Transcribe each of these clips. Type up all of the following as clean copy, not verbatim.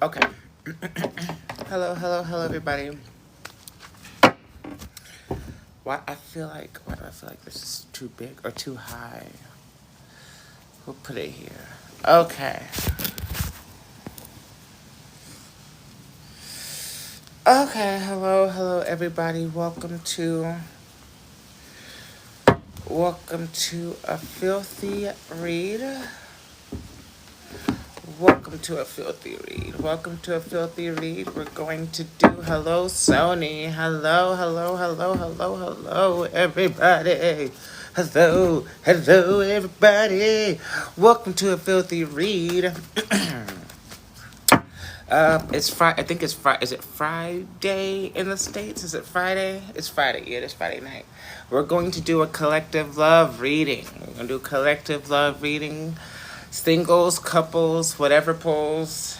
Okay. Hello, everybody. Why do I feel like this is too big or too high? We'll put it here. Okay. Okay, hello, everybody. Welcome to a filthy read. Welcome to a filthy read. Welcome to a filthy read. We're going to do hello, Sony. Hello, everybody. Hello, everybody. Welcome to a filthy read. It's Friday. I think it's Friday. Is it Friday in the States? Is it Friday? It's Friday. Yeah, it's Friday night. We're going to do a collective love reading. We're going to do collective love reading. Singles, couples, whatever pulls,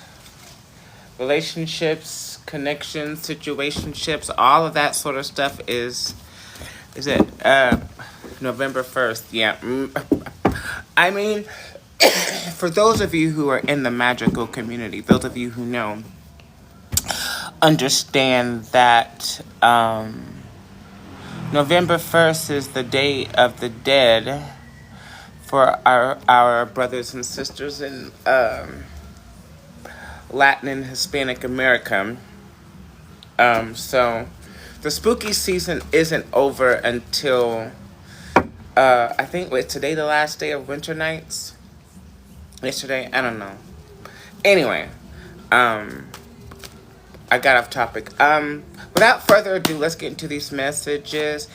relationships, connections, situationships, all of that sort of stuff is it November 1st? Yeah. I mean, for those of you who are in the magical community, those of you who know, understand that November 1st is the Day of the Dead for our brothers and sisters in Latin and Hispanic America. So the spooky season isn't over until I think today the last day of winter nights. Yesterday, I don't know. Anyway, I got off topic. Without further ado, let's get into these messages.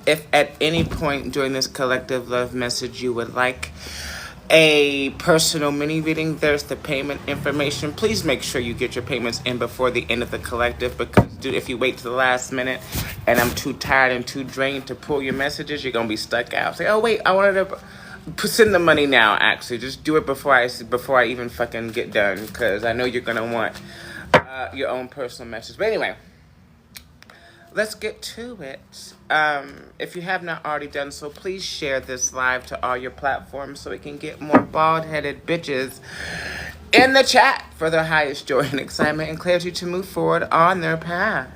If at any point during this collective love message you would like a personal mini reading, there's the payment information. Please make sure you get your payments in before the end of the collective, because dude, if you wait to the last minute and I'm too tired and too drained to pull your messages, you're gonna be stuck out. Say, oh wait, I wanted to send the money now. Actually, just do it before I even fucking get done, because I know you're gonna want your own personal message. But anyway, let's get to it. If you have not already done so, please share this live to all your platforms so we can get more bald-headed bitches in the chat for their highest joy and excitement and clarity to move forward on their path.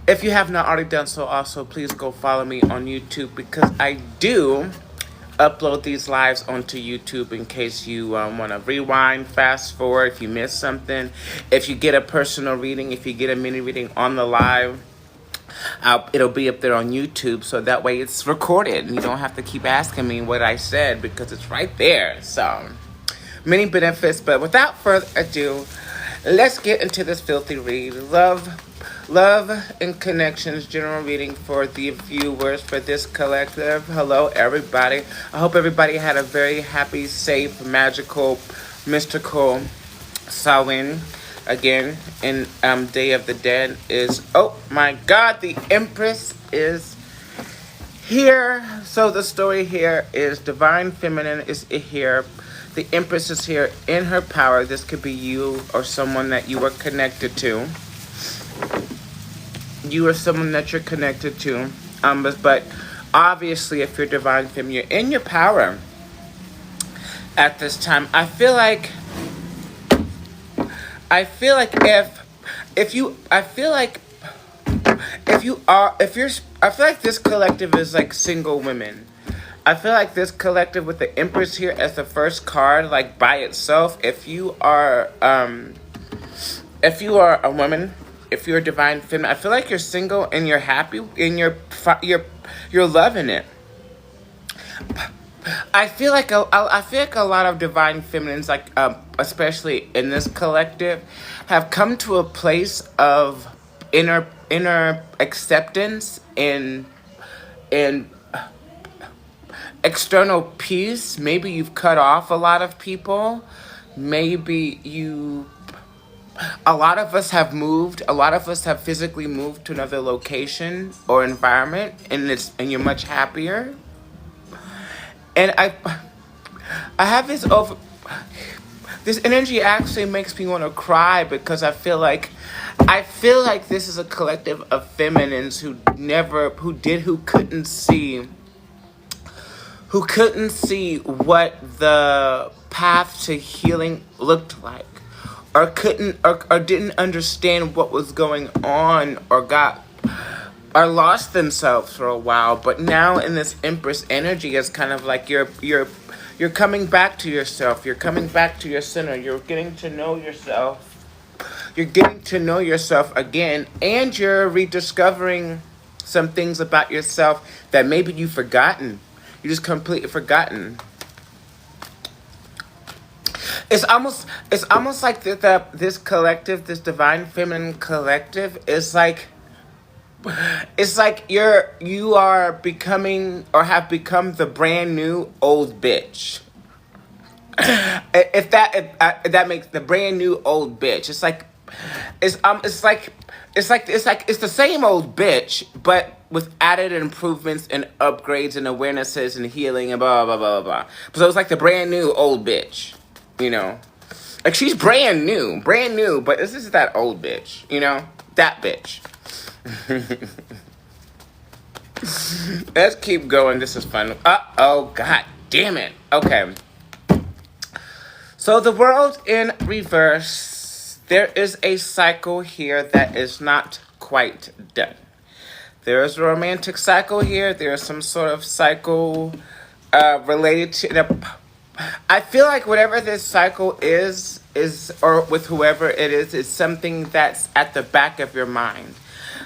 If you have not already done so, also please go follow me on YouTube, because I do upload these lives onto YouTube in case you want to rewind, fast forward, if you miss something. If you get a personal reading, if you get a mini reading on the live, it'll be up there on YouTube, so that way it's recorded and you don't have to keep asking me what I said, because it's right there. So many benefits, but without further ado, let's get into this filthy read. Love and connections, general reading for the viewers for this collective. Hello, everybody. I hope everybody had a very happy, safe, magical, mystical Samhain. Again, in Day of the Dead is, oh my God, the Empress is here. So the story here is Divine Feminine is here. The Empress is here in her power. This could be you or someone that you are connected to. You or someone that you're connected to. But obviously, if you're Divine Femme, you're in your power at this time. I feel like this collective is like single women. I feel like this collective with the Empress here as the first card, like by itself, if you are a woman, if you're a Divine Feminine, I feel like you're single and you're happy and you're loving it. I feel like a lot of Divine Feminines, like especially in this collective, have come to a place of inner acceptance and external peace. Maybe you've cut off a lot of people. A lot of us have moved. A lot of us have physically moved to another location or environment, and you're much happier. And I have this energy actually makes me want to cry, because I feel like this is a collective of feminines who couldn't see who couldn't see what the path to healing looked like, or couldn't or didn't understand what was going on, or lost themselves for a while. But now in this Empress energy, it's kind of like you're coming back to yourself. You're coming back to your center. You're getting to know yourself. You're getting to know yourself again, and you're rediscovering some things about yourself that maybe you've forgotten. You just completely forgotten. It's almost like this collective, this divine feminine collective, is like, it's like you are becoming or have become the brand new old bitch. If that makes the brand new old bitch. It's the same old bitch, but with added improvements and upgrades and awarenesses and healing and blah blah blah blah blah. So it's like the brand new old bitch, you know. Like she's brand new, but this is that old bitch, you know, that bitch. Let's keep going. This is fun. Oh, god damn it. Okay. So the world in reverse. There is a cycle here that is not quite done. There is a romantic cycle here. There is some sort of cycle related to the. I feel like whatever this cycle is, or with whoever it is something that's at the back of your mind.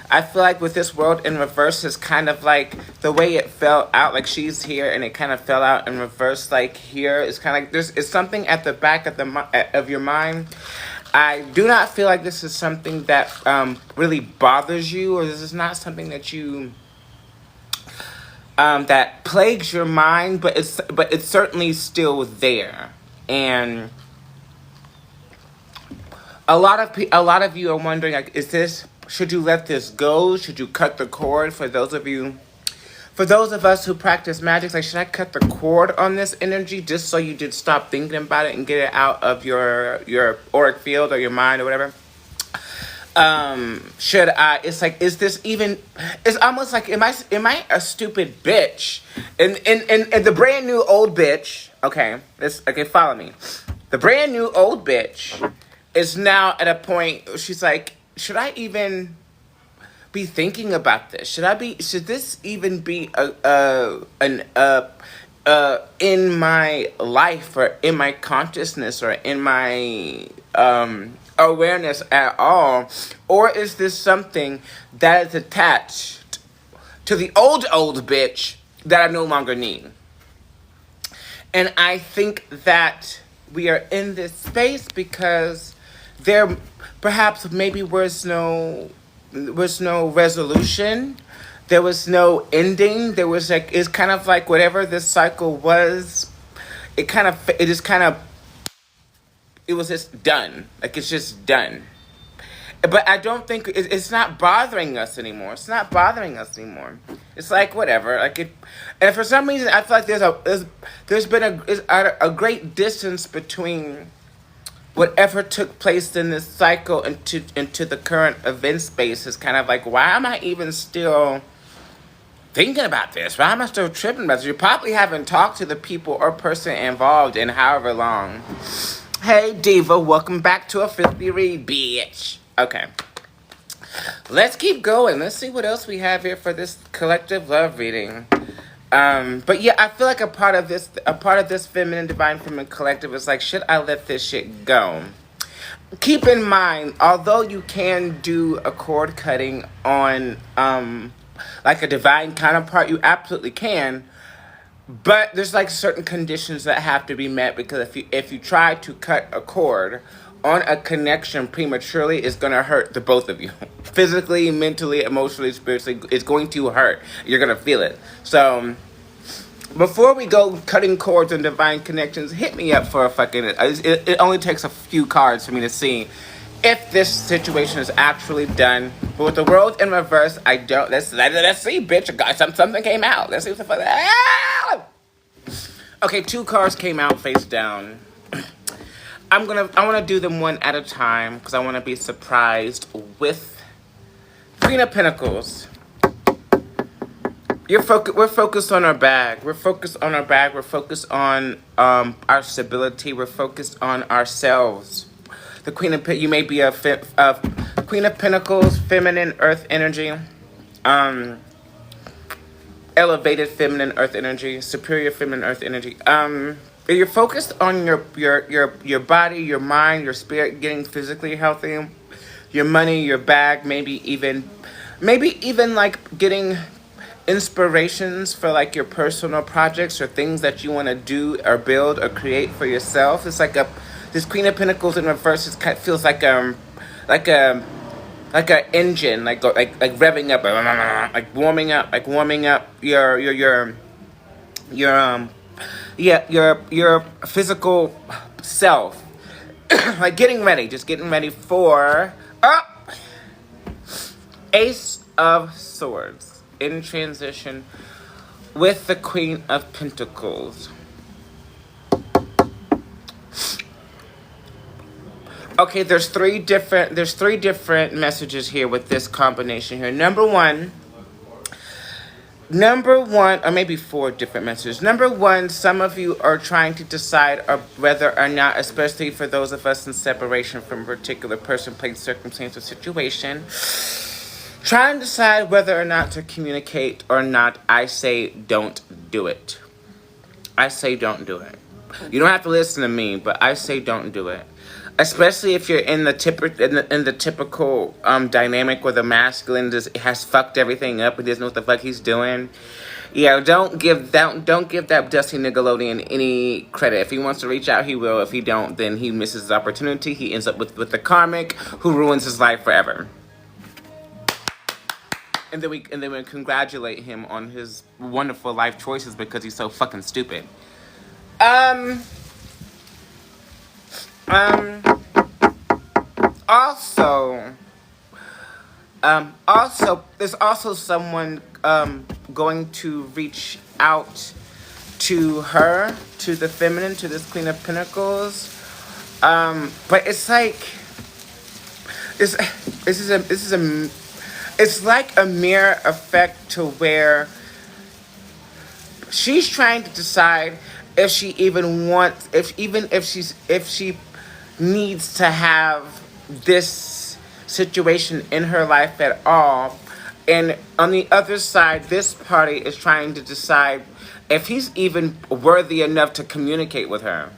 I feel like with this world in reverse is kind of like the way it fell out, like she's here and it kind of fell out in reverse, like here. It's kind of like it's something at the back of your mind. I do not feel like this is something that really bothers you, or this is not something that you that plagues your mind, but it's certainly still there. And a lot of you are wondering, like, should you let this go? Should you cut the cord? For those of us who practice magic, like, should I cut the cord on this energy just so you did stop thinking about it and get it out of your auric field or your mind or whatever? Should I? It's like, is this even? It's almost like, am I a stupid bitch? And the brand new old bitch. Okay, follow me. The brand new old bitch is now at a point. She's like, should I even be thinking about this? Should this even be in my life, or in my consciousness, or in my awareness at all? Or is this something that is attached to the old bitch that I no longer need? And I think that we are in this space because there perhaps maybe was no resolution. There was no ending. There was like, it's kind of like whatever this cycle was, it was just done. Like, it's just done. But I don't think it's not bothering us anymore. It's not bothering us anymore. It's like, whatever. Like it, and for some reason, I feel like there's been a great distance between whatever took place in this cycle into the current event space. Is kind of like, why am I even still thinking about this? Why am I still tripping about this? You probably haven't talked to the people or person involved in however long. Hey, Diva, welcome back to a filthy read, bitch. Okay. Let's keep going. Let's see what else we have here for this collective love reading. But yeah, I feel like a part of this feminine, divine feminine collective is like, should I let this shit go? Keep in mind, although you can do a cord cutting on like a divine counterpart, you absolutely can. But there's like certain conditions that have to be met, because if you try to cut a cord on a connection prematurely, it's going to hurt the both of you. Physically, mentally, emotionally, spiritually, it's going to hurt. You're going to feel it. So before we go cutting cords and divine connections, hit me up for a fucking... It only takes a few cards for me to see if this situation is actually done. But with the world in reverse, I don't... Let's see, bitch. Something came out. Let's see what the fuck... Ah! Okay, 2 cards came out face down. I want to do them one at a time because I want to be surprised with Queen of Pentacles. We're focused on our bag. We're focused on our bag. We're focused on our stability. We're focused on ourselves. The Queen of you may be a Queen of Pentacles, feminine Earth energy, elevated feminine Earth energy, superior feminine Earth energy. You're focused on your body, your mind, your spirit, getting physically healthy, your money, your bag, maybe even like getting inspirations for like your personal projects or things that you want to do or build or create for yourself. It's like this Queen of Pentacles in reverse. It feels like like a like an engine, like revving up, like warming up your physical self, like getting ready, just getting ready for Ace of Swords in transition with the Queen of Pentacles. Okay, there's three different messages here with this combination here. Number one, or maybe four different messages. Number one, some of you are trying to decide whether or not, especially for those of us in separation from a particular person, place, circumstance, or situation, trying to decide whether or not to communicate or not. I say don't do it. I say don't do it. You don't have to listen to me, but I say don't do it. Especially if you're in the typical dynamic where the masculine has fucked everything up and doesn't know what the fuck he's doing. Yeah, don't give that dusty Nickelodeon any credit. If he wants to reach out, he will. If he don't, then he misses his opportunity. He ends up with the karmic who ruins his life forever. And then we congratulate him on his wonderful life choices because he's so fucking stupid. Also, there's also someone going to reach out to her, to the feminine, to this Queen of Pentacles. But it's like it's like a mirror effect to where she's trying to decide if she needs to have this situation in her life at all. And on the other side, this party is trying to decide if he's even worthy enough to communicate with her.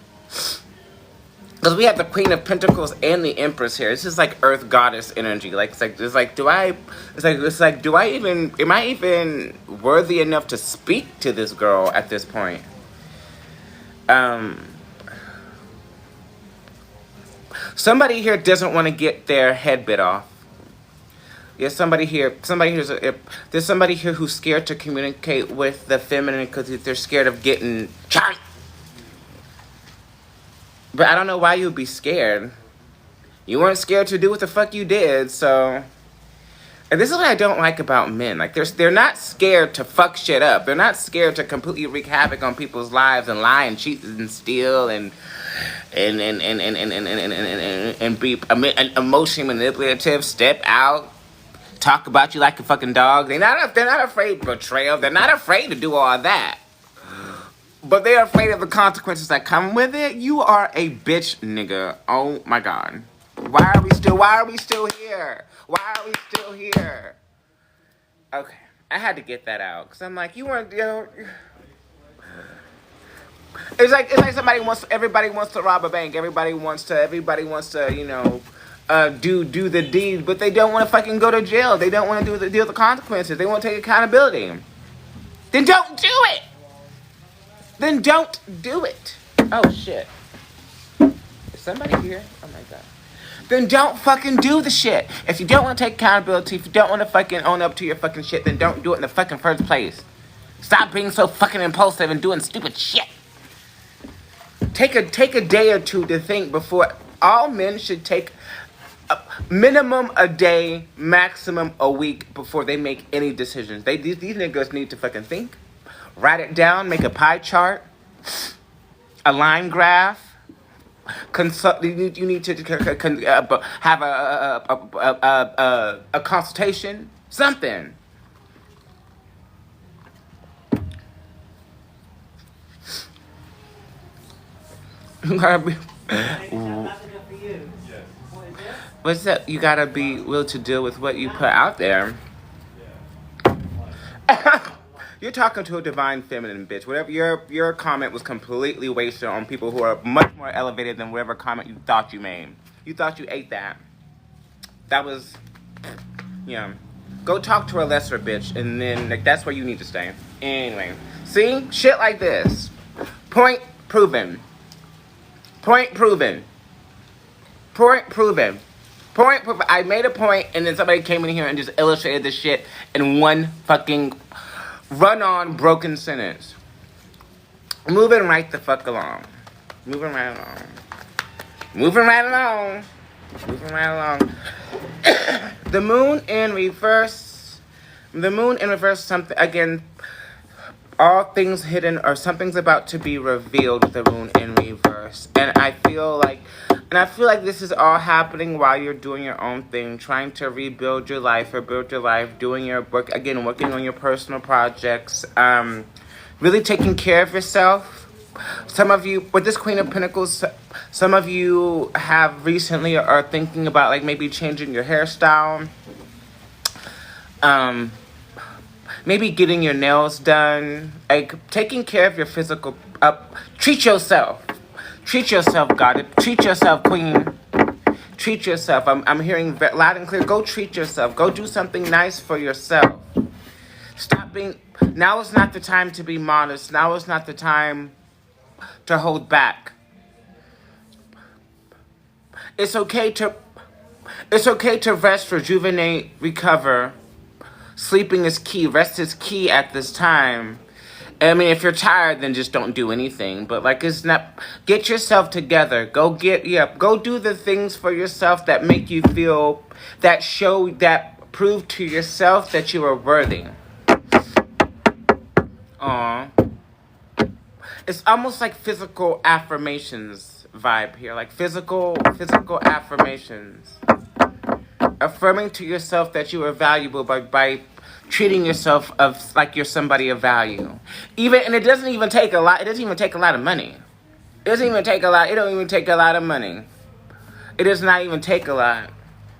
Because we have the Queen of Pentacles and the Empress here. This is like Earth Goddess energy. Am I even worthy enough to speak to this girl at this point? Somebody here doesn't want to get their head bit off. There's somebody here who's scared to communicate with the feminine because they're scared of getting shot. But I don't know why you'd be scared. You weren't scared to do what the fuck you did, so. And this is what I don't like about men. Like, they're not scared to fuck shit up. They're not scared to completely wreak havoc on people's lives and lie and cheat and steal and be emotionally manipulative. Step out, talk about you like a fucking dog. They're not afraid of betrayal. They're not afraid to do all that. But they're afraid of the consequences that come with it. You are a bitch, nigga. Oh my god. Why are we still here? Why are we still here? Okay. I had to get that out. Because I'm like, you weren't, It's like everybody wants to rob a bank. Everybody wants to, do the deed, but they don't want to fucking go to jail. They don't want to deal with the consequences. They want to take accountability. Then don't do it. Then don't do it. Oh, shit. Is somebody here? Oh, my God. Then don't fucking do the shit. If you don't want to take accountability, if you don't want to fucking own up to your fucking shit, then don't do it in the fucking first place. Stop being so fucking impulsive and doing stupid shit. Take a day or two to think before. All men should take minimum a day, maximum a week before they make any decisions. These niggas need to fucking think. Write it down, make a pie chart, a line graph, consult. You need to have a consultation, something. You gotta be. What's that? You gotta be willing to deal with what you put out there. You're talking to a divine feminine bitch. Whatever your comment was completely wasted on people who are much more elevated than whatever comment you thought you made. You thought you ate that. That was, yeah. Go talk to a lesser bitch, and then like that's where you need to stay. Anyway, see shit like this. Point proven. Point proven. Point proven. Point proven. I made a point, and then somebody came in here and just illustrated this shit in one fucking run-on broken sentence. Moving right the fuck along. Moving right along. Moving right along. Moving right along. The moon in reverse. The moon in reverse. Something again. All things hidden or something's about to be revealed with the moon in reverse. And I feel like this is all happening while you're doing your own thing, trying to rebuild your life or build your life, doing your work, again, working on your personal projects, really taking care of yourself. Some of you, with this Queen of Pentacles, some of you have recently or are thinking about like maybe changing your hairstyle. Maybe getting your nails done, like taking care of your physical. Treat yourself. Treat yourself, God. Treat yourself, Queen. Treat yourself. I'm hearing loud and clear. Go treat yourself. Go do something nice for yourself. Stop being. Now is not the time to be modest. Now is not the time to hold back. It's okay to rest, rejuvenate, recover. Sleeping is key. Rest is key at this time. I mean, if you're tired, then just don't do anything. But like, it's not. Get yourself together. Go do the things for yourself that make you feel, that prove to yourself that you are worthy. Aww. It's almost like physical affirmations vibe here. Like physical affirmations. Affirming to yourself that you are valuable by treating yourself like you're somebody of value. And it doesn't even take a lot. It doesn't even take a lot of money. It don't even take a lot of money. It does not even take a lot.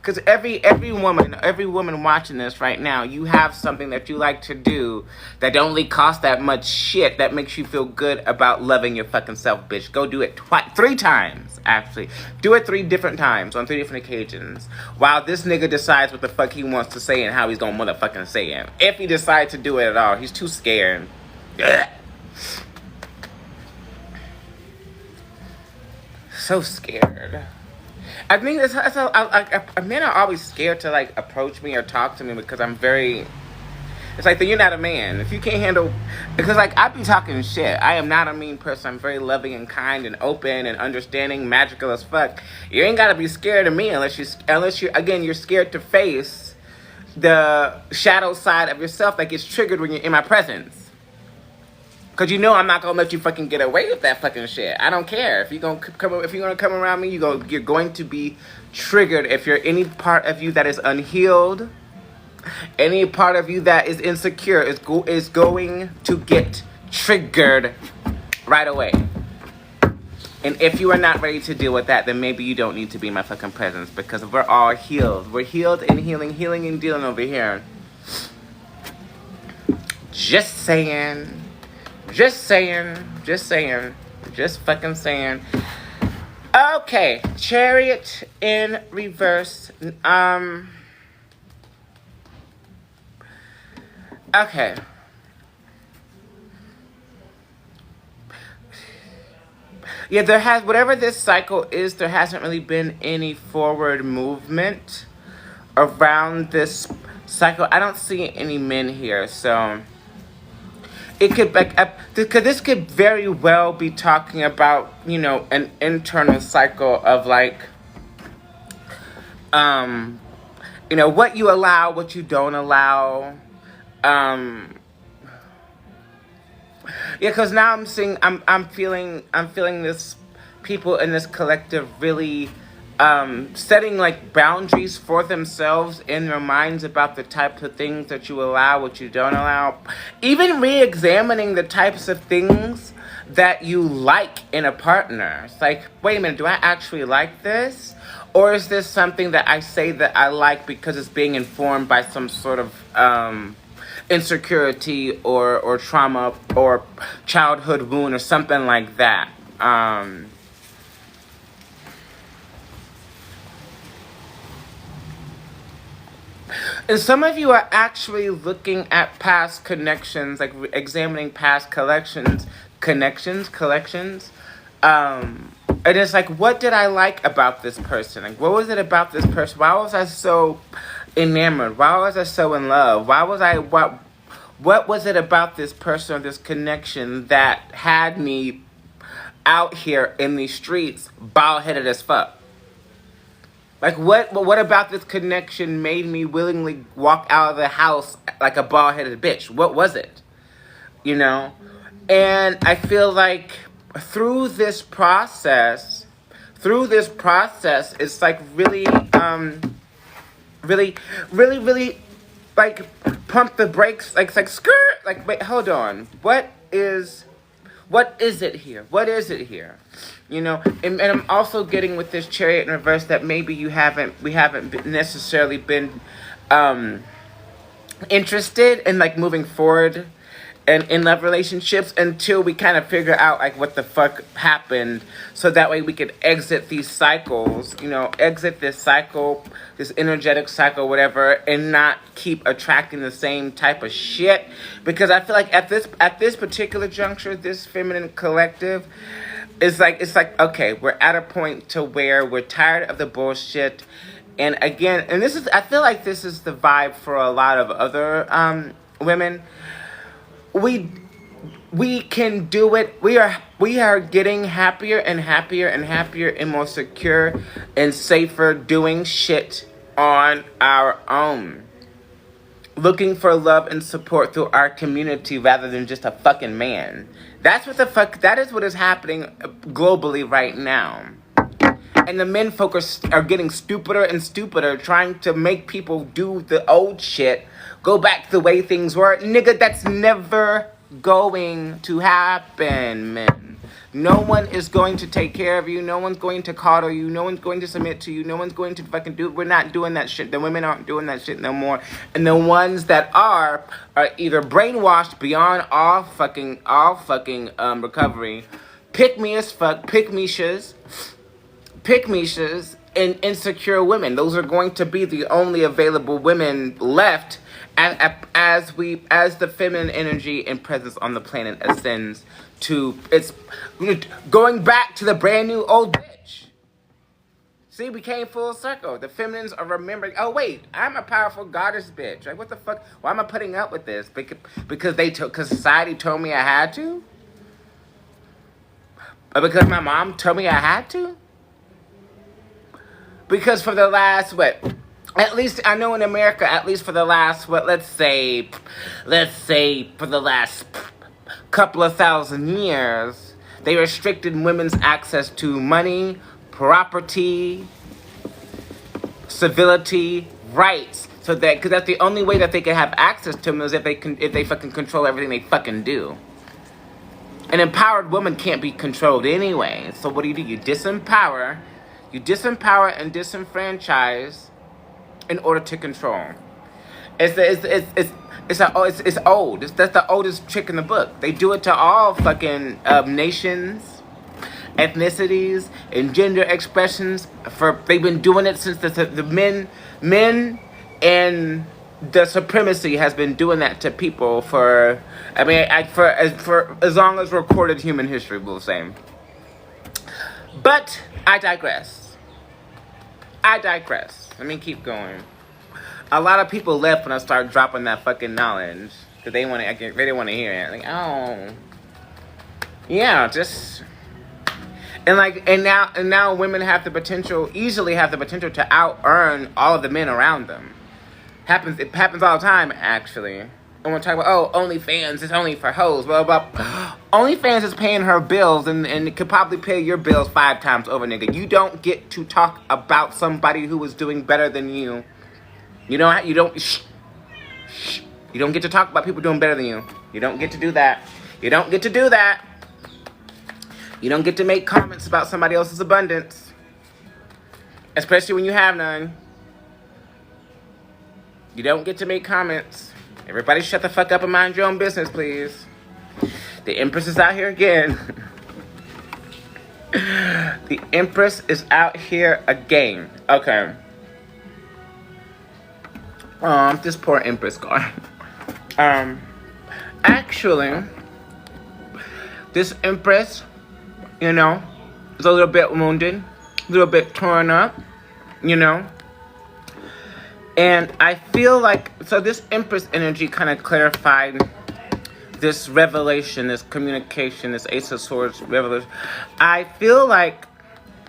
Because every woman watching this right now, you have something that you like to do that don't really cost that much shit that makes you feel good about loving your fucking self, bitch. Go do it 3 times, actually. Do it 3 different times on 3 different occasions. While this nigga decides what the fuck he wants to say and how he's gonna motherfucking say it. If he decides to do it at all, he's too scared. Ugh. So scared. I think men are always scared to like approach me or talk to me because I'm very. It's like, then you're not a man if you can't handle. Because like I be talking shit. I am not a mean person. I'm very loving and kind and open and understanding, magical as fuck. You ain't gotta be scared of me unless you're scared to face the shadow side of yourself that gets triggered when you're in my presence. Cause you know I'm not gonna let you fucking get away with that fucking shit. I don't care if you're gonna come around me. You're going to be triggered. If you're any part of you that is unhealed, any part of you that is insecure is going to get triggered right away. And if you are not ready to deal with that, then maybe you don't need to be in my fucking presence because we're all healed. We're healed and healing and dealing over here. Just saying. Just fucking saying. Okay, Chariot in reverse. Okay. Yeah, whatever this cycle is, there hasn't really been any forward movement around this cycle. I don't see any men here, so it could because this could very well be talking about, an internal cycle of like, what you allow, what you don't allow. Because now I'm feeling this people in this collective really setting like boundaries for themselves in their minds about the types of things that you allow, what you don't allow. Even re-examining the types of things that you like in a partner. It's like, wait a minute, do I actually like this? Or is this something that I say that I like because it's being informed by some sort of insecurity or trauma or childhood wound or something like that? And some of you are actually looking at past connections, like examining past collections. And it's like, what did I like about this person? Like, what was it about this person? Why was I so enamored? Why was I so in love? What was it about this person or this connection that had me out here in these streets, bald-headed as fuck? Like, what about this connection made me willingly walk out of the house like a bald-headed bitch? What was it? You know? And I feel like through this process, it's like really, really, like, pump the brakes, like, it's like, skirt, like, wait, hold on. What is it here? What is it here? You know, and I'm also getting with this Chariot in reverse that maybe we haven't necessarily been interested in, like, moving forward and in love relationships until we kind of figure out, like, what the fuck happened, so that way we could exit these cycles, you know, exit this cycle, this energetic cycle, whatever, and not keep attracting the same type of shit. Because I feel like at this particular juncture, this feminine collective, it's like okay, we're at a point to where we're tired of the bullshit. And again, and I feel like this is the vibe for a lot of other women. We can do it. We are getting happier and happier and happier and more secure and safer doing shit on our own. Looking for love and support through our community rather than just a fucking man. That is what is happening globally right now. And the men folk are getting stupider and stupider, trying to make people do the old shit, go back to the way things were. Nigga, that's never going to happen, man. No one is going to take care of you. No one's going to coddle you. No one's going to submit to you. No one's going to fucking do it. We're not doing that shit. The women aren't doing that shit no more. And the ones that are either brainwashed beyond all fucking recovery. Pick me as fuck. Pick Mishas, and insecure women. Those are going to be the only available women left as the feminine energy and presence on the planet ascends to it's going back to the brand new old bitch. See, we came full circle. The feminines are remembering, oh wait, I'm a powerful goddess bitch. Like, what the fuck? Why am I putting up with this? Because society told me I had to? Or because my mom told me I had to? Because for the last, at least I know in America, at least for the last, let's say for the last couple of thousand years, they restricted women's access to money, property, civility, rights. So that, because that's the only way that they can have access to them is if they fucking control everything they fucking do. An empowered woman can't be controlled anyway. So what do? You disempower and disenfranchise in order to control. It's old. That's the oldest trick in the book. They do it to all fucking nations, ethnicities, and gender expressions. They've been doing it since the men and the supremacy has been doing that to people for as long as recorded human history, we'll say. But I digress. Let me keep going. A lot of people left when I started dropping that fucking knowledge because they didn't want to hear it. Like, oh, yeah, just and now women easily have the potential to out earn all of the men around them. It happens all the time, actually. I want to talk about, OnlyFans is only for hoes. Blah, blah, blah. OnlyFans is paying her bills and it could probably pay your bills 5 times over, nigga. You don't get to talk about somebody who is doing better than you. You don't get to talk about people doing better than you. You don't get to do that. You don't get to make comments about somebody else's abundance, especially when you have none. You don't get to make comments. Everybody shut the fuck up and mind your own business, please. The Empress is out here again. The Empress is out here again. Okay. This poor Empress card. Actually, this Empress, you know, is a little bit wounded, a little bit torn up, you know. And I feel like, so this Empress energy kind of clarified this revelation, this communication, this Ace of Swords revelation. I feel like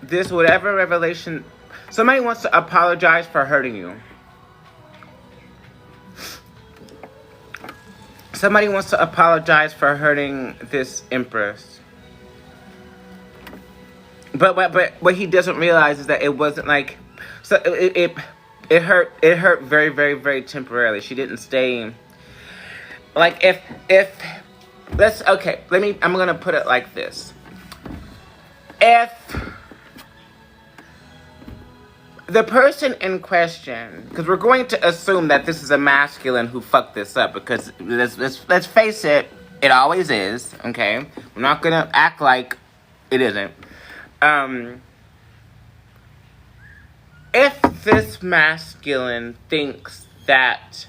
this, whatever revelation, somebody wants to apologize for hurting you. Somebody wants to apologize for hurting this Empress. But what he doesn't realize is that it wasn't like, so it hurt very, very, very temporarily. She didn't stay. Like I'm gonna put it like this. If the person in question, because we're going to assume that this is a masculine who fucked this up, because let's face it, it always is, okay? We're not gonna act like it isn't. If this masculine thinks that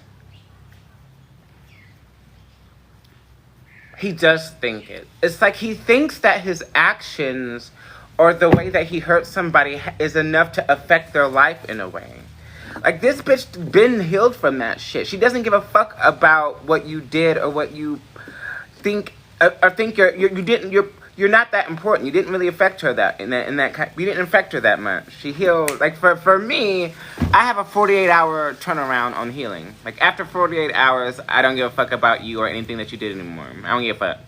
he does think it. It's like he thinks that his actions or the way that he hurt somebody is enough to affect their life in a way. Like, this bitch been healed from that shit. She doesn't give a fuck about what you did or what you think or think you're not that important. You didn't really affect her you didn't affect her that much. She healed. Like, for me, I have a 48-hour turnaround on healing. Like, after 48 hours, I don't give a fuck about you or anything that you did anymore. I don't give a fuck.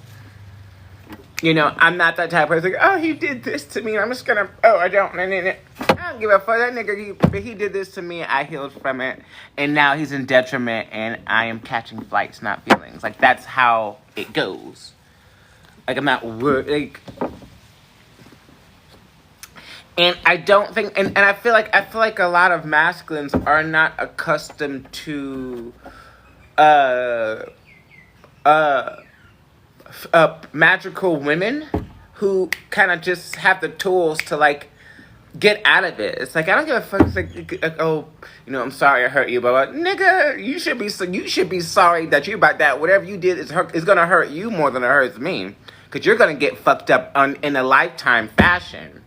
You know, I'm not that type of person. Like, oh, he did this to me. I'm just gonna. Oh, I don't give a fuck. That nigga, he did this to me. I healed from it, and now he's in detriment, and I am catching flights, not feelings. Like, that's how it goes. Like, I'm not like, and I don't think, and I feel like a lot of masculines are not accustomed to, magical women who kind of just have the tools to, like, get out of it. It's like, I don't give a fuck. It's like, oh, you know, I'm sorry I hurt you, but nigga, you should be sorry that you about that. Whatever you did is gonna hurt you more than it hurts me, because you're gonna get fucked up in a lifetime fashion.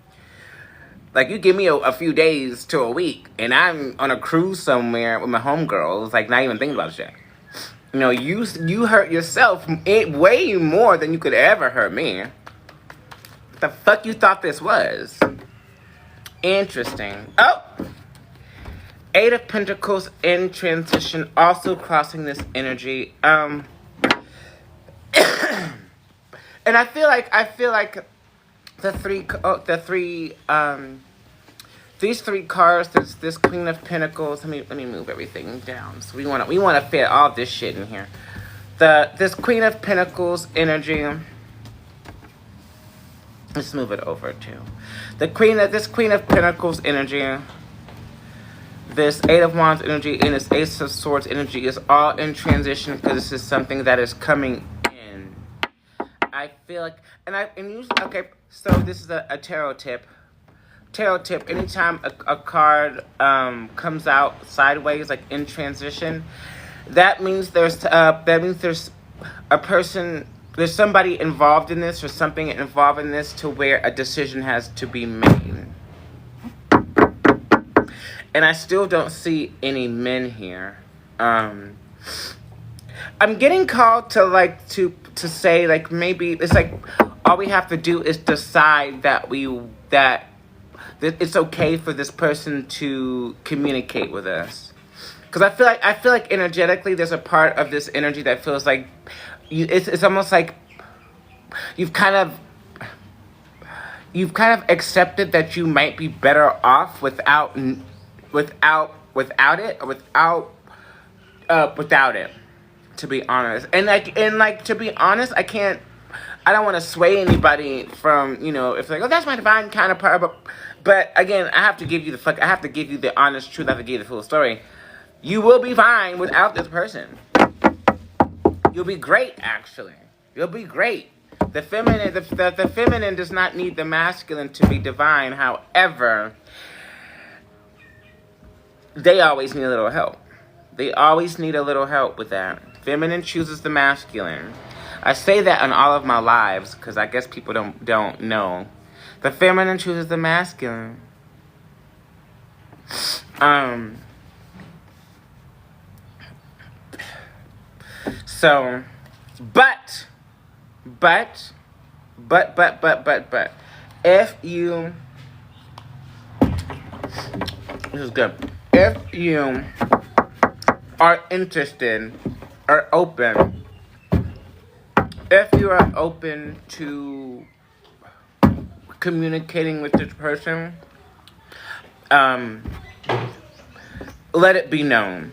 Like, you give me a few days to a week, and I'm on a cruise somewhere with my homegirls, like, not even thinking about shit. You know, you hurt yourself way more than you could ever hurt me. What the fuck you thought this was? Interesting. Oh! Eight of Pentacles in transition, also crossing this energy. And I feel like these three cards, this Queen of Pentacles. Let me move everything down. So we want to fit all this shit in here. This Queen of Pentacles energy. Let's move it over too. This Queen of Pentacles energy, this Eight of Wands energy, and this Ace of Swords energy is all in transition, because this is something that is coming in. I feel like, okay, so this is a tarot tip. Tarot tip, anytime a card comes out sideways, like in transition, that means there's a person, there's somebody involved in this, or something involved in this, to where a decision has to be made. And I still don't see any men here. I'm getting called to say, like, maybe it's like all we have to do is decide that it's okay for this person to communicate with us. Because I feel like energetically there's a part of this energy that feels like it's almost like you've kind of accepted that you might be better off without it, to be honest. And to be honest, I don't want to sway anybody from, you know, if like, oh, that's my divine counterpart. But again, I have to give you I have to give you the honest truth. I have to give you the full story. You will be fine without this person. You'll be great, actually. You'll be great. The feminine does not need the masculine to be divine. However, they always need a little help. They always need a little help with that. Feminine chooses the masculine. I say that on all of my lives because I guess people don't know. The feminine chooses the masculine. So, but, if you, this is good. If you are interested or open, if you are open to communicating with this person, let it be known.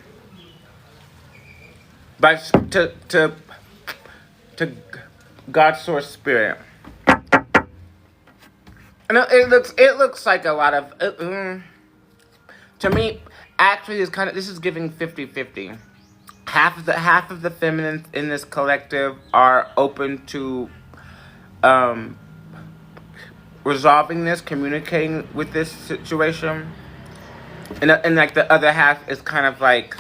By to God's source spirit. And it looks like a lot of to me actually this is giving 50-50. Half of the feminine in this collective are open to resolving this, communicating with this situation. And like the other half is kind of like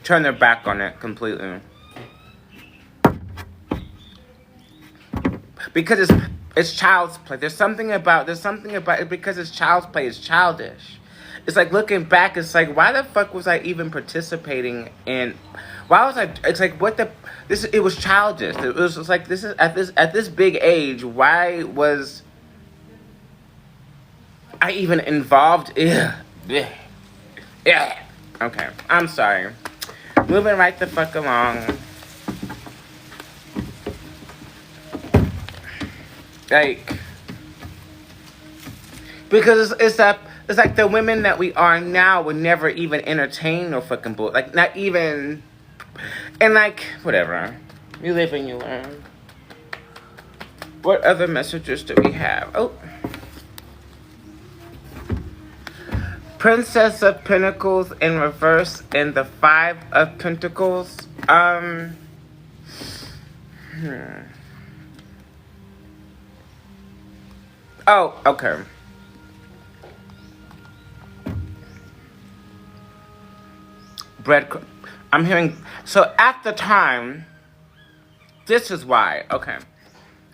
turn their back on it completely. Because it's child's play. There's something about it because it's child's play, it's childish. It's like looking back, it's like why the fuck was I even participating in it's like it was childish. It was just like this is at this big age, why was I even involved? Yeah. Okay, I'm sorry. Moving right the fuck along. Like, because it's like the women that we are now would never even entertain no fucking bull. Like, not even, and like, whatever. You live and you learn. What other messages do we have? Oh. Princess of Pentacles in reverse and the Five of Pentacles. Oh, okay. I'm hearing. So at the time, this is why. Okay.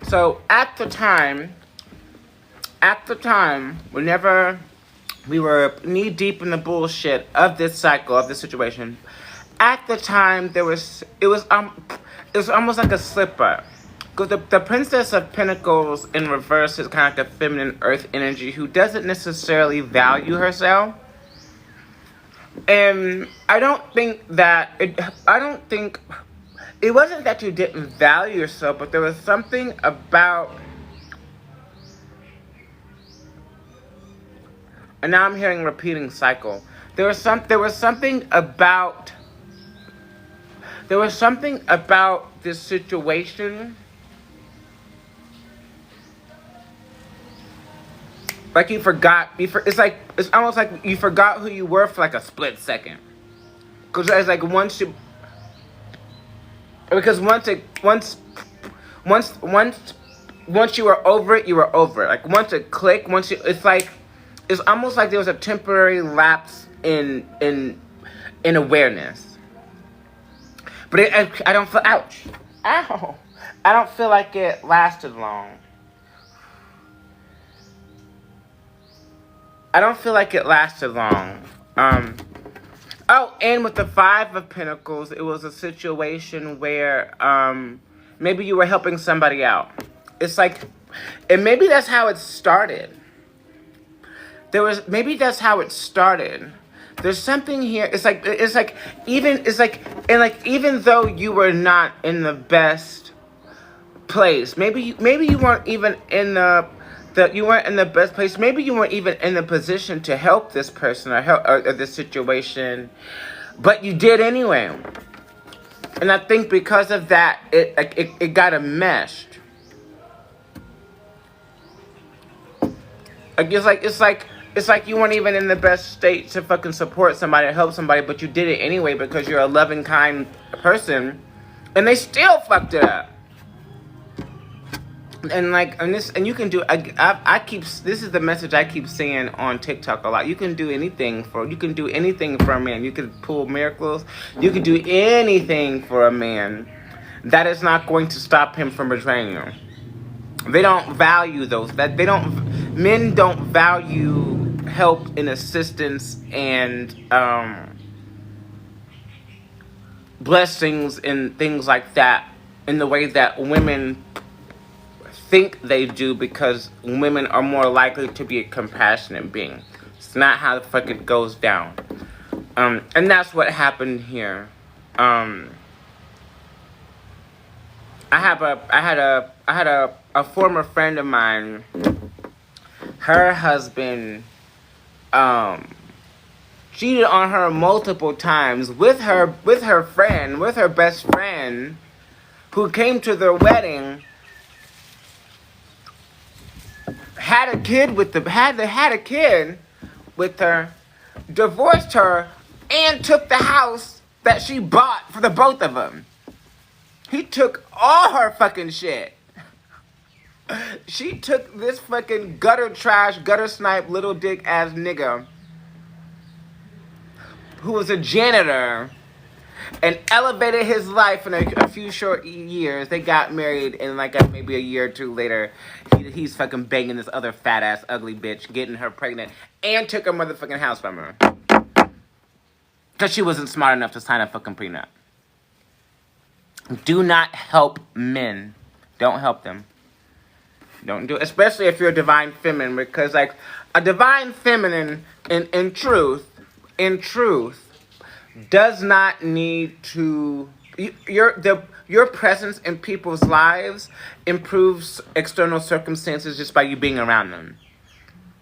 So at the time, whenever we were knee deep in the bullshit of this cycle, of this situation, at the time it was almost like a slip-up. Because the Princess of Pentacles in reverse is kind of like a feminine earth energy who doesn't necessarily value herself. And I don't think it wasn't that you didn't value yourself, but there was something about, and now I'm hearing repeating cycle. There was something about this situation. Like you forgot. It's almost like you forgot who you were for like a split second. Because it's like once you were over it, you were over it. Like once it clicked, it's almost like there was a temporary lapse in awareness. But I don't feel, ouch, ow, I don't feel like it lasted long. I don't feel like it lasted long. Oh, and with the Five of Pentacles, it was a situation where maybe you were helping somebody out. It's like, and maybe that's how it started. Maybe that's how it started. There's something here. Even though you were not in the best place, maybe you weren't even in you weren't in the best place. Maybe you weren't even in the position to help this person or this situation, but you did anyway. And I think because of that, it got enmeshed. Like it's like you weren't even in the best state to fucking support somebody or help somebody, but you did it anyway because you're a loving, kind person, and they still fucked it up. And like, and you can do. I keep, this is the message I keep saying on TikTok a lot. You can do anything for a man. You can pull miracles. You can do anything for a man. That is not going to stop him from betraying you. They don't value those. Men don't value help and assistance and blessings and things like that in the way that women think they do, because women are more likely to be a compassionate being. It's not how the fuck it goes down. And that's what happened here. I had a former friend of mine. Her husband cheated on her multiple times with her best friend, who came to their wedding, had a kid with her, divorced her, and took the house that she bought for the both of them. He took all her fucking shit. She took this fucking gutter trash, gutter snipe, little dick ass nigga who was a janitor and elevated his life in a few short years. They got married, and like maybe a year or two later, he's fucking banging this other fat ass ugly bitch, getting her pregnant, and took her motherfucking house from her. Because she wasn't smart enough to sign a fucking prenup. Do not help men. Don't help them. Don't do it. Especially if you're a divine feminine, because like a divine feminine in truth does not need to, your presence in people's lives improves external circumstances just by you being around them.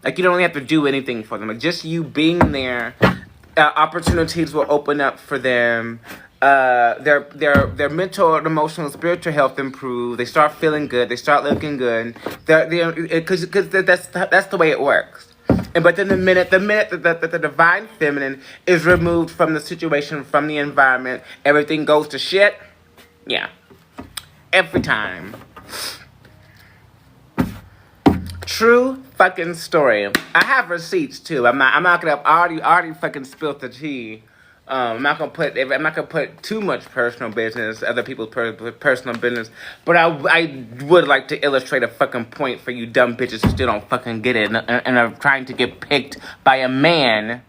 Like, you don't really have to do anything for them. Like, just you being there, opportunities will open up for them. Their mental, emotional, spiritual health improve. They start feeling good. They start looking good. Because that's the way it works. But then the minute that the divine feminine is removed from the situation, from the environment, everything goes to shit. Yeah, every time. True fucking story. I have receipts too. I'm not gonna. I already fucking spilled the tea. I'm not gonna put too much personal business, other people's personal business. But I would like to illustrate a fucking point for you dumb bitches who still don't fucking get it and are trying to get picked by a man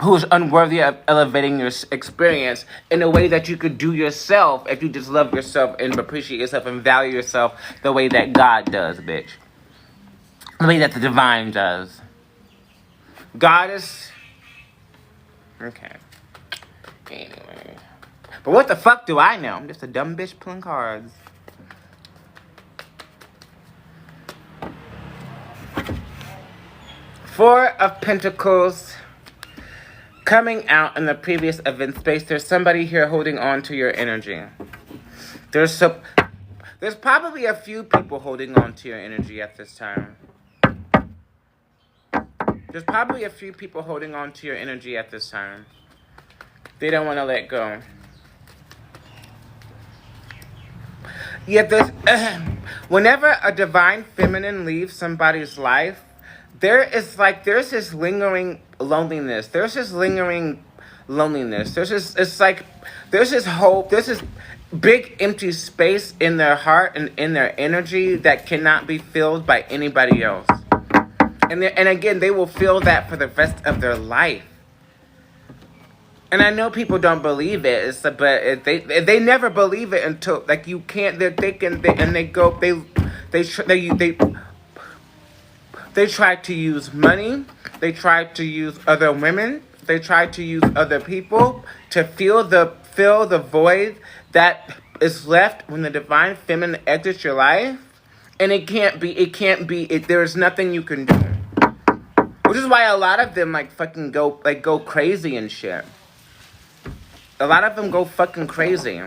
who is unworthy of elevating your experience in a way that you could do yourself if you just love yourself and appreciate yourself and value yourself the way that God does, bitch. The way that the divine does. God is... Okay. Anyway. But what the fuck do I know? I'm just a dumb bitch pulling cards. Four of Pentacles coming out in the previous event space. There's somebody here holding on to your energy. There's probably a few people holding on to your energy at this time. There's probably a few people holding on to your energy at this time. They don't want to let go. Yet whenever a divine feminine leaves somebody's life, there's this lingering loneliness. There's this lingering loneliness. There's this hope. There's this big empty space in their heart and in their energy that cannot be filled by anybody else. And again, they will feel that for the rest of their life. And I know people don't believe it, but they never believe it until like you can't. They try to use money. They try to use other women. They try to use other people to fill the void that is left when the divine feminine exits your life. And it can't be. There's nothing you can do. Which is why a lot of them fucking go crazy and shit. A lot of them go fucking crazy.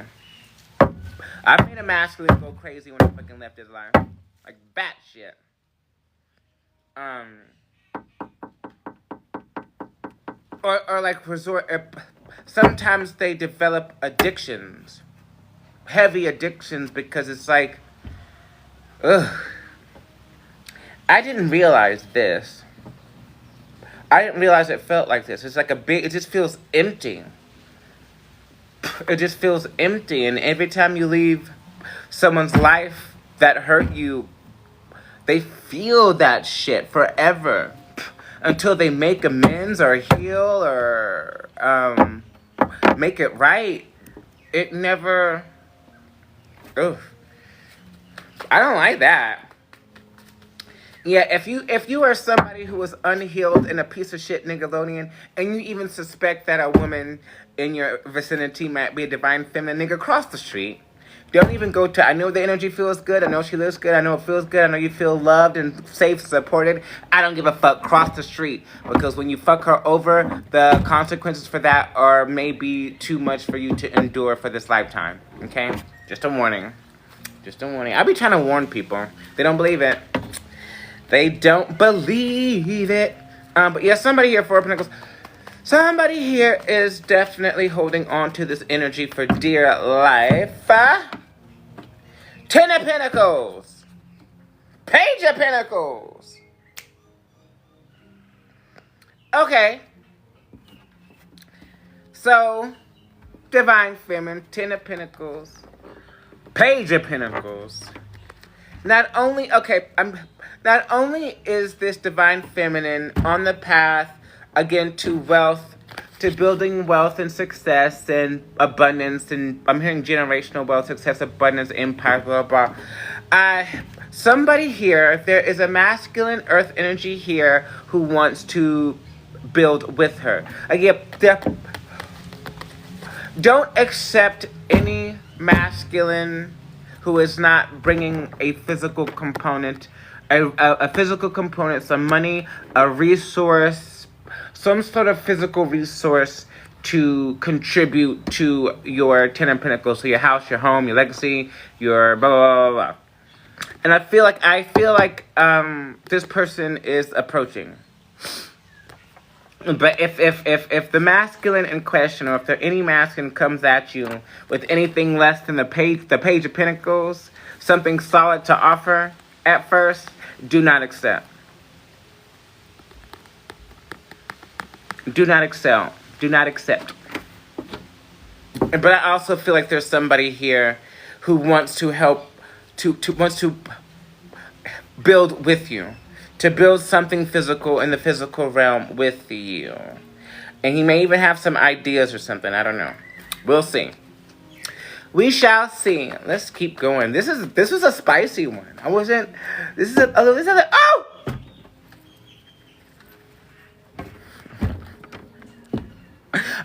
I made a masculine go crazy when he fucking left his life. Like bat shit. um, or like resort. Sometimes they develop addictions, heavy addictions, because it's like, ugh. I didn't realize this. I didn't realize it felt like this. It's like a big. It just feels empty. It just feels empty, and every time you leave someone's life that hurt you, they feel that shit forever until they make amends or heal or make it right. It never. Ugh. I don't like that. Yeah, if you are somebody who is unhealed and a piece of shit Nickelodeon, and you even suspect that a woman in your vicinity might be a divine feminine, nigga, cross the street. Don't even go to. I know the energy feels good. I know she looks good. I know it feels good. I know you feel loved and safe, supported. I don't give a fuck. Cross the street, because when you fuck her over, the consequences for that are maybe too much for you to endure for this lifetime. Okay, just a warning. Just a warning. I be trying to warn people. They don't believe it. They don't believe it. But yeah, somebody here, Four of Pentacles. Somebody here is definitely holding on to this energy for dear life. Ten of Pentacles. Page of Pentacles. Okay. So, Divine Feminine, Ten of Pentacles, Page of Pentacles. Not only is this Divine Feminine on the path, again, to wealth, to building wealth and success and abundance, and I'm hearing generational wealth, success, abundance, empire, blah, blah. Somebody here, there is a masculine earth energy here who wants to build with her. Again, don't accept any masculine who is not bringing a physical component, a physical component, some money, a resource, some sort of physical resource to contribute to your Ten of Pentacles, so your house, your home, your legacy, your blah, blah, blah, blah. And I feel like this person is approaching. But if the masculine in question, or if there any masculine comes at you with anything less than the page of Pentacles, something solid to offer at first, do not accept. Do not accept. Do not accept. But I also feel like there's somebody here who wants to help, wants to build with you, to build something physical in the physical realm with you. And he may even have some ideas or something. I don't know. We'll see. We shall see. Let's keep going. This was a spicy one. Oh!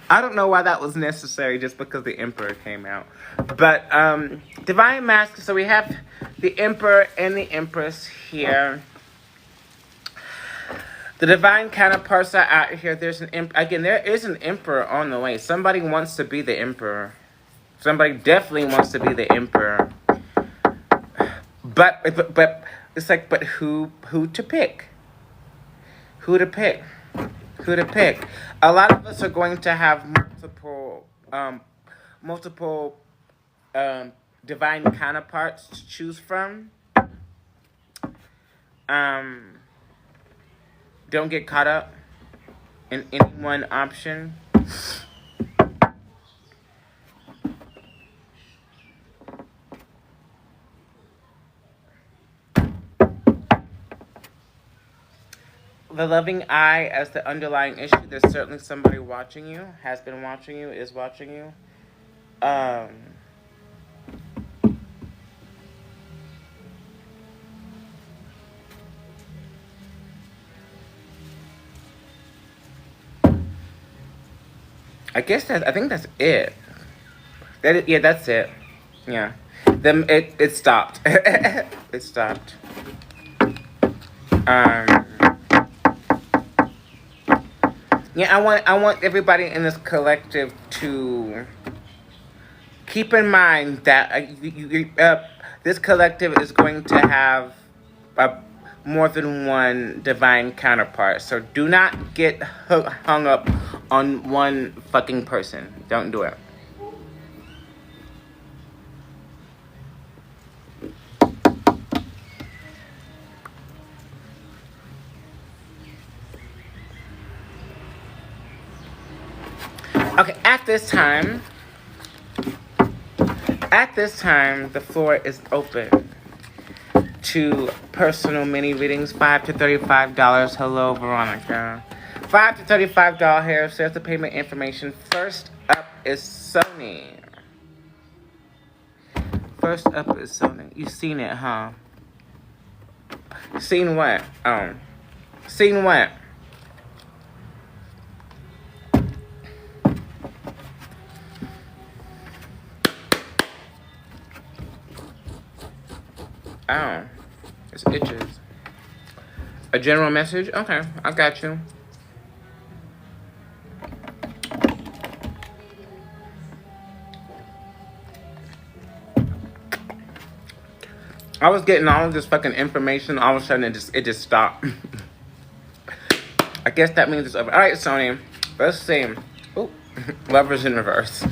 I don't know why that was necessary, just because the Emperor came out. But, Divine Masculine, so we have the Emperor and the Empress here. The divine counterparts are out here. There's again, there is an Emperor on the way. Somebody wants to be the Emperor. Somebody definitely wants to be the Emperor. But it's like, but who to pick? Who to pick? Who to pick? A lot of us are going to have multiple divine counterparts to choose from. Don't get caught up in any one option. The loving eye as the underlying issue. There's certainly somebody watching you, has been watching you, is watching you. I think that's it. Yeah, that's it. Yeah. Then it stopped. It stopped. Yeah, I want everybody in this collective to keep in mind that this collective is going to have more than one divine counterpart. So do not get hung up on one fucking person. Don't do it. Okay, at this time, the floor is open to personal mini readings, $5 to $35. Hello, Veronica. $5 to $35 here. There's the payment information. First up is Sony. You seen it, huh? Seen what? Seen what? Oh, it itches. A general message? Okay, I got you. I was getting all of this fucking information. All of a sudden, it just stopped. I guess that means it's over. All right, Sony. Let's see. Ooh, Lovers in Reverse.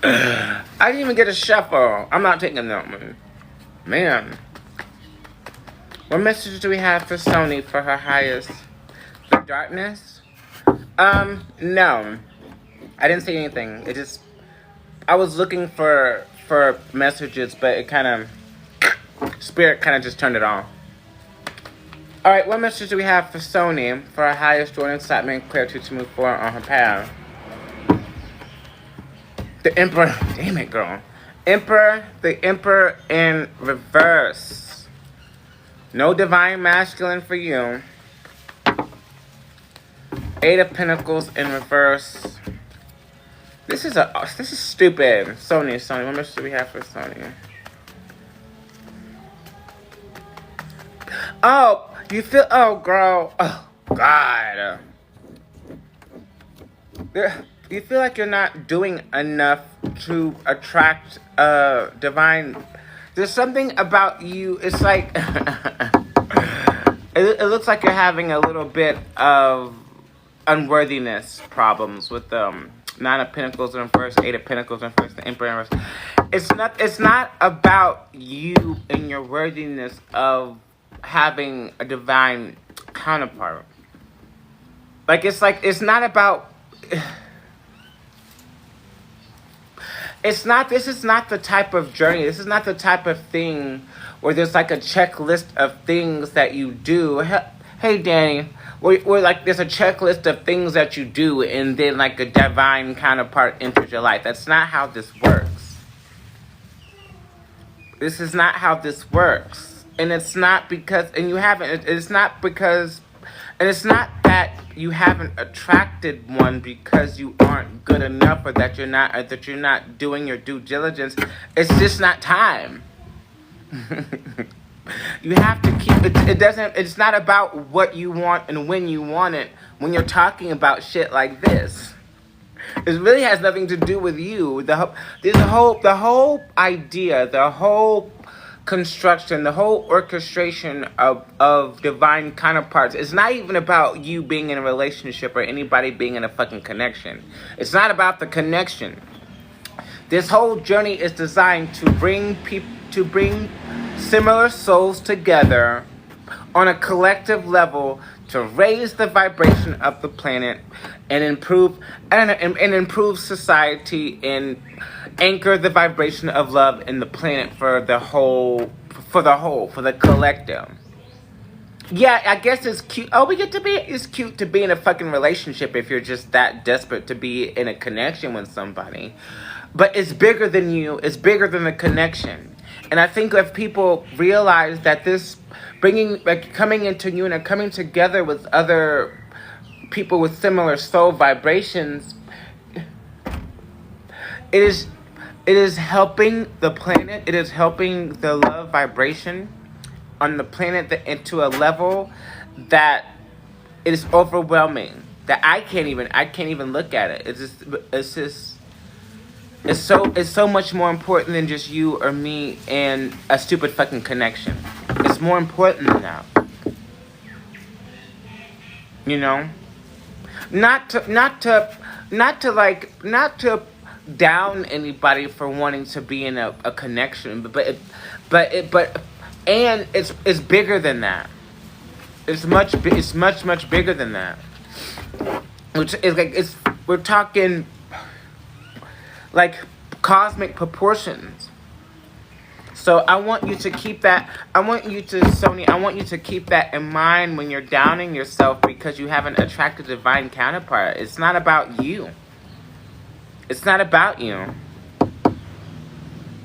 I didn't even get a shuffle. I'm not taking that one. Man. What message do we have for Sony for her highest? The darkness? No. I didn't see anything. I was looking for messages, but it kind of, Spirit kind of just turned it on. Alright, what message do we have for Sony for her highest joy and excitement, clarity to move forward on her path? The Emperor. Damn it, girl. The Emperor in reverse. No divine masculine for you. Eight of Pentacles in reverse. This is stupid. Sony. What message do we have for Sony? Oh, girl. Oh, God. You feel like you're not doing enough to attract divine. There's something about you. It's like it looks like you're having a little bit of unworthiness problems with Nine of Pentacles in reverse, Eight of Pentacles in reverse, the Emperor in reverse. It's not about you and your worthiness of having a divine counterpart. It's not about. This is not the type of journey. This is not the type of thing where there's like a checklist of things that you do. Hey, Danny. Where like there's a checklist of things that you do and then like a divine counterpart enters your life. That's not how this works. This is not how this works. And it's not because, and you haven't, it's not because, and it's not that you haven't attracted one because you aren't good enough or that you're not doing your due diligence. It's just not time. You have to keep it. It's not about what you want and when you want it when you're talking about shit like this. It really has nothing to do with you. The whole idea, the whole construction, the whole orchestration of divine counterparts. It's not even about you being in a relationship or anybody being in a fucking connection. It's not about the connection. This whole journey is designed to bring similar souls together on a collective level to raise the vibration of the planet and improve society and anchor the vibration of love in the planet for the collective. Yeah, I guess it's cute. Oh, it's cute to be in a fucking relationship if you're just that desperate to be in a connection with somebody. But it's bigger than you. It's bigger than the connection. And I think if people realize that this coming into you and coming together with other people with similar soul vibrations, it is helping the planet. It is helping the love vibration on the planet into a level that it is overwhelming. That I can't even look at it. It's so much more important than just you or me and a stupid fucking connection. It's more important than that. You know, not to down anybody for wanting to be in a connection, but and it's bigger than that. It's much bigger than that. Which is like we're talking like cosmic proportions. So I want you to keep that. I want you to, Sony. I want you to keep that in mind when you're downing yourself because you haven't attracted a divine counterpart. It's not about you. It's not about you.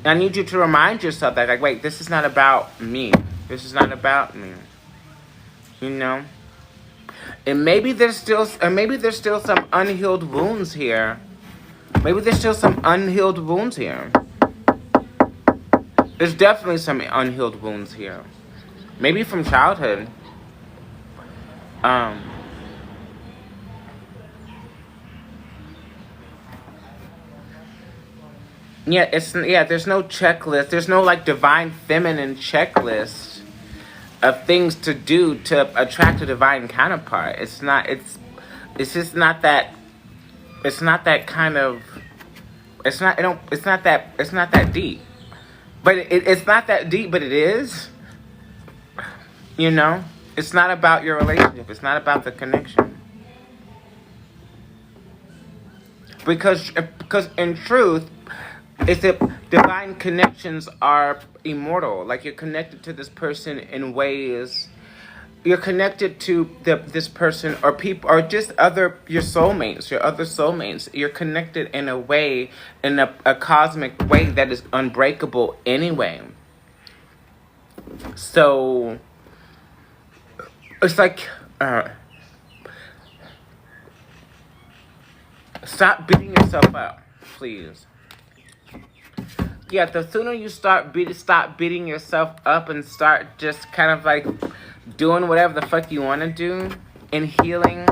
I need you to remind yourself that, like, wait, this is not about me. This is not about me. You know. And maybe there's still some unhealed wounds here. Maybe there's still some unhealed wounds here. There's definitely some unhealed wounds here. Maybe from childhood. There's no checklist. There's no like divine feminine checklist of things to do to attract a divine counterpart. It's just not that kind of it's not that deep. But it's not that deep, but it is. You know? It's not about your relationship. It's not about the connection. Because in truth, it's that divine connections are immortal. Like you're connected to this person in ways. You're connected to this person or people or just your soulmates, your other soulmates. You're connected in a way, in a cosmic way that is unbreakable anyway. So it's like stop beating yourself up, please. Yeah, the sooner you stop beating yourself up and start just kind of like doing whatever the fuck you want to do and healing.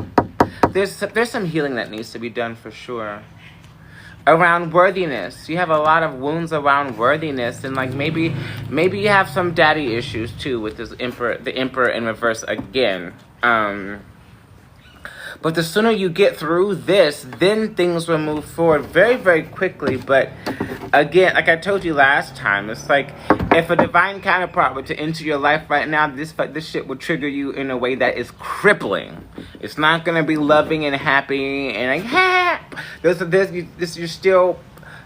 There's some healing that needs to be done for sure. Around worthiness. You have a lot of wounds around worthiness and like maybe you have some daddy issues too with the emperor in reverse again. But the sooner you get through this, then things will move forward very, very quickly. But again, like I told you last time, it's like if a divine counterpart were to enter your life right now, this shit would trigger you in a way that is crippling. It's not gonna be loving and happy and like you're still.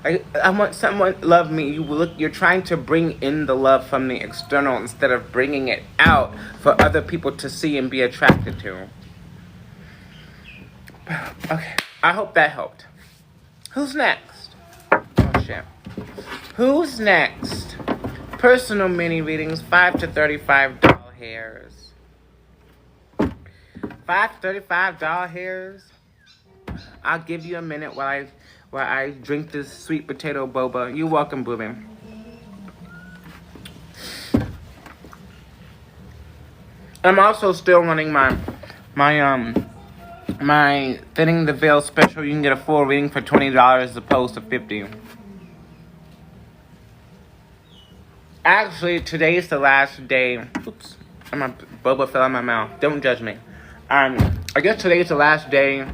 I want someone to love me. You're trying to bring in the love from the external instead of bringing it out for other people to see and be attracted to. Okay, I hope that helped. Who's next? Oh shit. Who's next? Personal mini readings, $5 to $35 hairs. $5 to $35 hairs. I'll give you a minute while I drink this sweet potato boba. You're welcome, booby. I'm also still running my Thinning the Veil special. You can get a full reading for $20 as opposed to $50. Actually, today's the last day. Oops, my boba fell out my mouth. Don't judge me. I guess today's the last day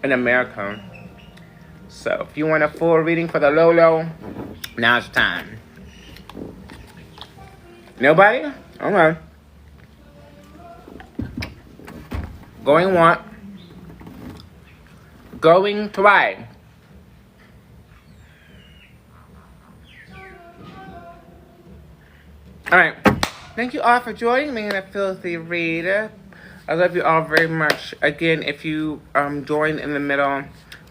in America. So if you want a full reading for the Lolo, now's time. Nobody? Okay. Going what? Going to ride. Alright. Thank you all for joining me in a Filthy Reader. I love you all very much. Again, if you joined in the middle,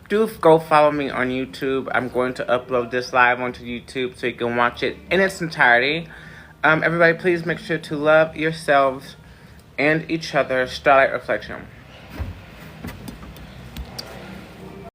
do go follow me on YouTube. I'm going to upload this live onto YouTube so you can watch it in its entirety. Everybody, please make sure to love yourselves and each other. Starlight Reflection.